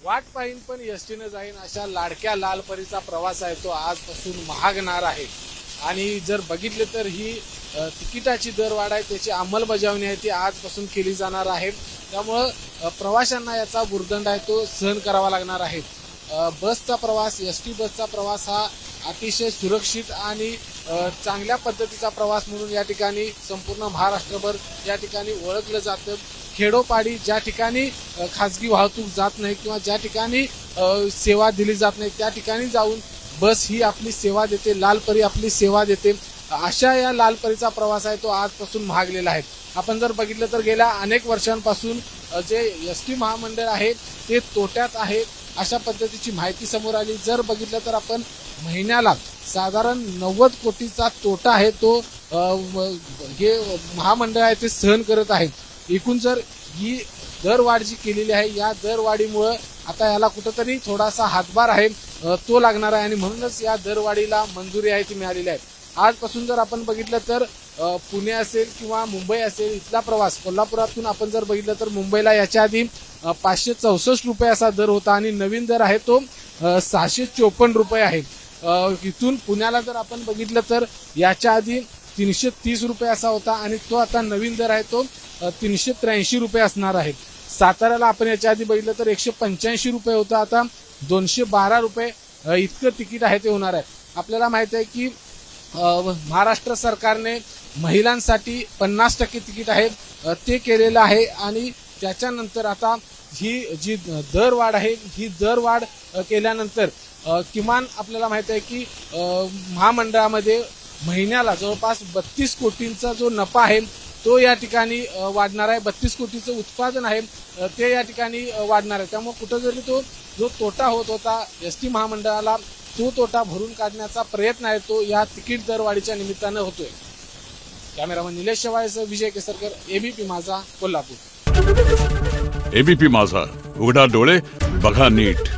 वाट पाहिन पण एसटीने जाईन अशा लाडक्या लालपरीचा प्रवास आहे तो आजपासून महागणार आहे। आणि जर बघितले तर ही तिकिटाची दरवाढ आहे त्याची अंमलबजावणी आहे ती आजपासून केली जाणार आहे। त्यामुळे प्रवाशांना याचा भुर्दंड आहे तो सहन करावा लागणार आहे। बसचा प्रवास एसटी बसचा प्रवास हा अतिशय सुरक्षित आणि चांगल्या पद्धतीचा प्रवास म्हणून या ठिकाणी संपूर्ण महाराष्ट्रभर या ठिकाणी ओळखलं जातं। खेडोपाडी ज्या ठिकाणी खासगी वाहतूक जात नाही किंवा ज्या ठिकाणी सेवा दिली जात नाही त्या ठिकाणी जाऊन बस ही आपली सेवा देते, लालपरी आपली सेवा देते। अशा या लालपरीचा प्रवास आहे तो आजपासून महागलेला आहे। आपण जर बघितलं तर गेल्या अनेक वर्षांपासून जे एसटी महामंडळ आहे ते तोट्यात आहे अशा पद्धतीची माहिती समोर आली। जर बघितलं तर आपण महिन्याला साधारण 90 कोटीचा तोटा आहे तो हे महामंडळ आहे ते सहन करत आहे। एकूण जर ही दरवाढ जी केलेली आहे या दरवाढीमुळे आता याला कुठेतरी थोडासा हातभार आहे तो लागणार आहे आणि म्हणूनच या दरवाढीला मंजुरी आहे ती मिळालेली आहे। आजपासून जर आपण बघितलं तर पुणे असेल किंवा मुंबई असेल इथला प्रवास कोल्हापुरातून आपण जर बघितलं तर मुंबईला याच्या आधी 564 रुपये असा दर होता आणि नवीन दर आहे तो 654 रुपये आहे। इथून पुण्याला जर आपण बघितलं तर याच्या आधी 330 रुपये असा होता आणि तो आता नवीन दर आहे तो 383 रुपये असणार आहे। साताऱ्याला आपण याच्या आधी बघितलं तर 185 रुपये होता आता 212 रुपये इतकं तिकीट आहे ते होणार आहे। आपल्याला माहित आहे की महाराष्ट्र सरकारने महिलांसाठी 50% तिकीट आहे ते केलेलं आहे आणि त्याच्यानंतर आता ही जी दरवाढ आहे ही दरवाढ केल्यानंतर किमान आपल्याला माहित आहे की महामंडळामध्ये महिन्याला जवळपास 32 कोटींचा जो नफा आहे तो या ठिकाणी वाढणार आहे। 32 कोटीचं उत्पादन आहे ते या ठिकाणी वाढणार आहे। त्यामुळे कुठेतरी तो जो तोटा होत होता एसटी महामंडळाला तो तोटा भरून काढण्याचा प्रयत्न आहे तो या तिकीट दरवाढीच्या निमित्तानं होतोय। कॅमेरामन निलेश शेवाळेसह विजय केसरकर, एबीपी माझा, कोल्हापूर। एबीपी माझा, उघडा डोळे बघा नीट।